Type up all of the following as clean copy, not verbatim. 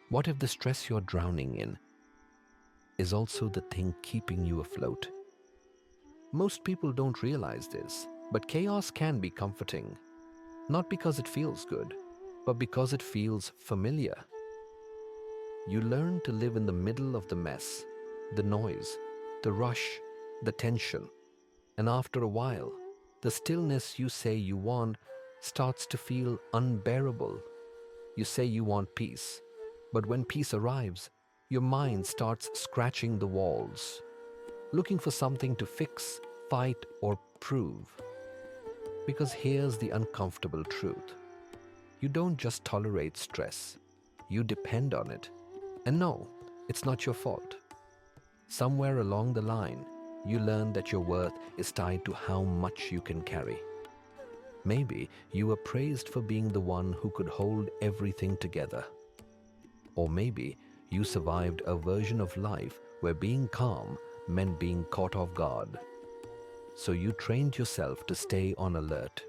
What if the stress you're drowning in is also the thing keeping you afloat? Most people don't realize this, but chaos can be comforting, not because it feels good, but because it feels familiar. You learn to live in the middle of the mess, the noise, the rush, the tension, and after a while, the stillness you say you want starts to feel unbearable. You say you want peace, but when peace arrives, your mind starts scratching the walls, looking for something to fix, fight, or prove. Because here's the uncomfortable truth. You don't just tolerate stress, you depend on it. And no, it's not your fault. Somewhere along the line, you learn that your worth is tied to how much you can carry. Maybe you were praised for being the one who could hold everything together. Or maybe you survived a version of life where being calm meant being caught off guard. So you trained yourself to stay on alert,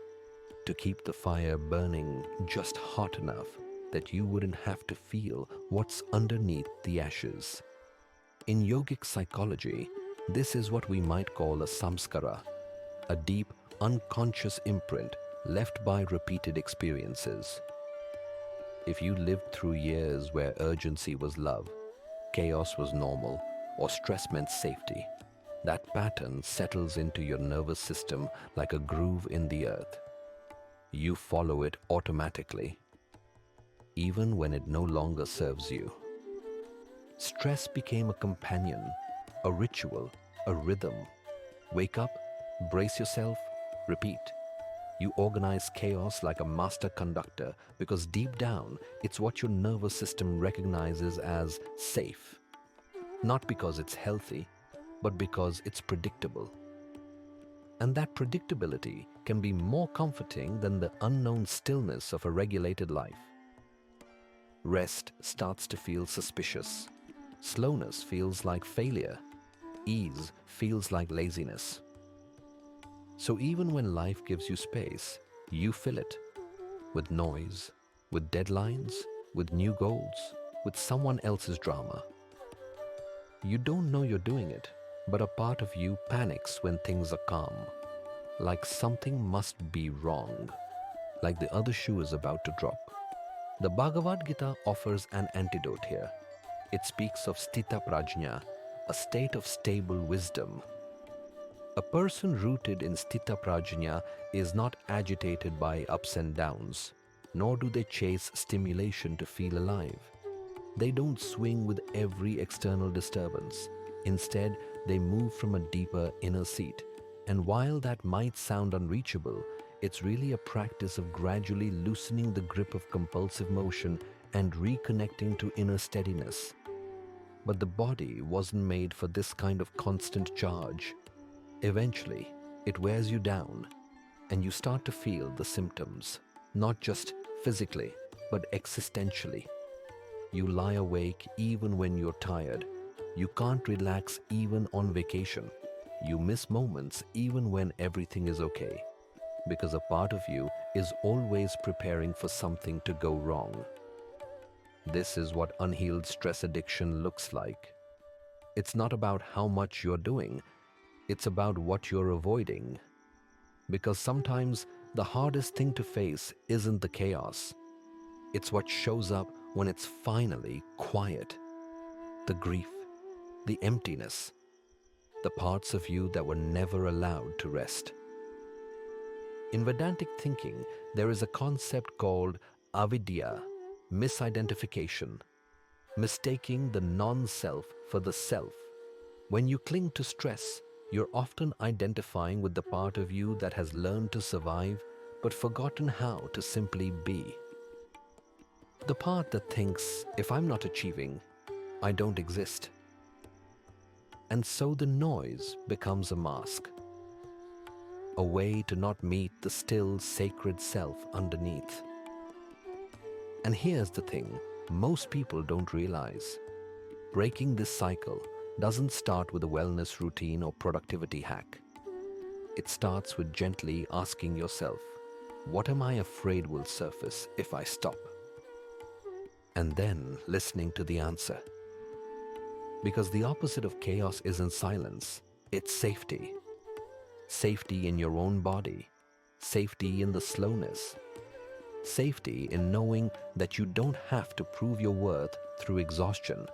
to keep the fire burning just hot enough that you wouldn't have to feel what's underneath the ashes. In yogic psychology, this is what we might call a samskara, a deep, unconscious imprint left by repeated experiences. If you lived through years where urgency was love, chaos was normal, or stress meant safety, that pattern settles into your nervous system like a groove in the earth. You follow it automatically, even when it no longer serves you. Stress became a companion, a ritual, a rhythm. Wake up, brace yourself, repeat. You organize chaos like a master conductor because deep down, it's what your nervous system recognizes as safe. Not because it's healthy, but because it's predictable. And that predictability can be more comforting than the unknown stillness of a regulated life. Rest starts to feel suspicious. Slowness feels like failure. Ease feels like laziness. So even when life gives you space, you fill it with noise, with deadlines, with new goals, with someone else's drama. You don't know you're doing it, but a part of you panics when things are calm, like something must be wrong, like the other shoe is about to drop. The Bhagavad Gita offers an antidote here. It speaks of sthita prajna, a state of stable wisdom. A person rooted in sthita prajna is not agitated by ups and downs, nor do they chase stimulation to feel alive. They don't swing with every external disturbance. Instead, they move from a deeper inner seat. And while that might sound unreachable, it's really a practice of gradually loosening the grip of compulsive motion and reconnecting to inner steadiness. But the body wasn't made for this kind of constant charge. Eventually, it wears you down, and you start to feel the symptoms, not just physically, but existentially. You lie awake even when you're tired. You can't relax even on vacation. You miss moments even when everything is okay, because a part of you is always preparing for something to go wrong. This is what unhealed stress addiction looks like. It's not about how much you're doing, it's about what you're avoiding. Because sometimes the hardest thing to face isn't the chaos. It's what shows up when it's finally quiet. The grief, the emptiness, the parts of you that were never allowed to rest. In Vedantic thinking, there is a concept called avidya, misidentification, mistaking the non-self for the self. When you cling to stress, you're often identifying with the part of you that has learned to survive but forgotten how to simply be. The part that thinks, if I'm not achieving, I don't exist. And so the noise becomes a mask, a way to not meet the still, sacred self underneath. And here's the thing most people don't realize. Breaking this cycle doesn't start with a wellness routine or productivity hack. It starts with gently asking yourself, what am I afraid will surface if I stop? and then listening to the answer. Because the opposite of chaos isn't silence, it's safety. Safety in your own body, safety in the slowness, safety in knowing that you don't have to prove your worth through exhaustion,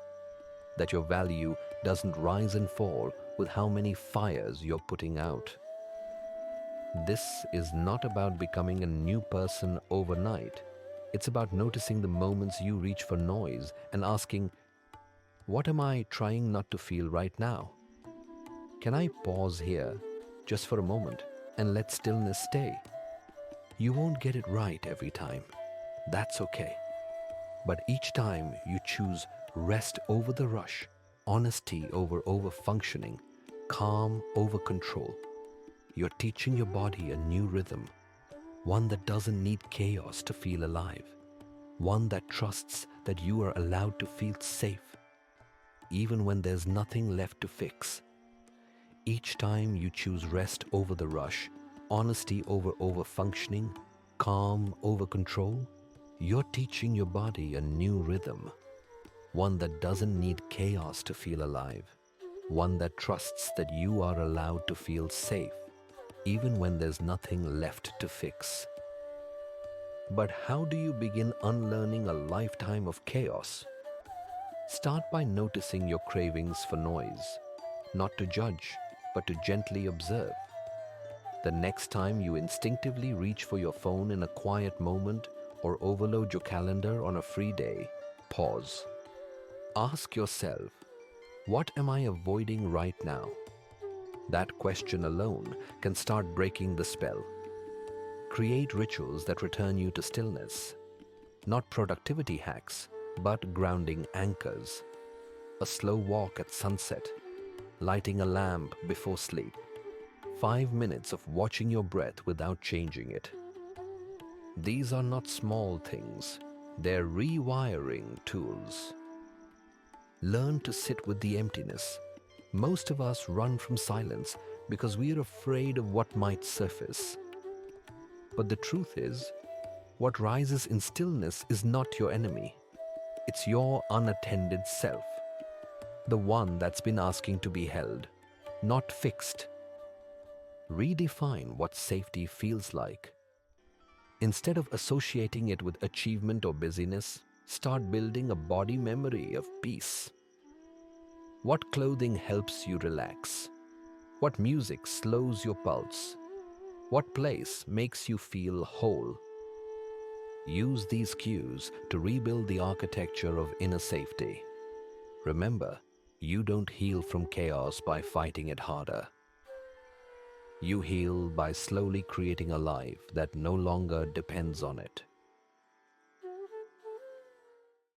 that your value doesn't rise and fall with how many fires you're putting out. This is not about becoming a new person overnight. It's about noticing the moments you reach for noise and asking, what am I trying not to feel right now? Can I pause here just for a moment and let stillness stay? You won't get it right every time. That's okay. But each time you choose rest over the rush, honesty over over-functioning, calm over control, you're teaching your body a new rhythm, one that doesn't need chaos to feel alive, one that trusts that you are allowed to feel safe, even when there's nothing left to fix. Each time you choose rest over the rush, honesty over over-functioning, calm over control, you're teaching your body a new rhythm, one that doesn't need chaos to feel alive, one that trusts that you are allowed to feel safe, even when there's nothing left to fix. But how do you begin unlearning a lifetime of chaos? Start by noticing your cravings for noise, not to judge, but to gently observe. The next time you instinctively reach for your phone in a quiet moment or overload your calendar on a free day, pause. Ask yourself, what am I avoiding right now? That question alone can start breaking the spell. Create rituals that return you to stillness. Not productivity hacks, but grounding anchors. A slow walk at sunset, lighting a lamp before sleep. 5 minutes of watching your breath without changing it. These are not small things, they're rewiring tools. Learn to sit with the emptiness. Most of us run from silence because we are afraid of what might surface. But the truth is, what rises in stillness is not your enemy. It's your unattended self, the one that's been asking to be held, not fixed. Redefine what safety feels like. Instead of associating it with achievement or busyness, start building a body memory of peace. What clothing helps you relax? What music slows your pulse? What place makes you feel whole? Use these cues to rebuild the architecture of inner safety. Remember, you don't heal from chaos by fighting it harder. You heal by slowly creating a life that no longer depends on it.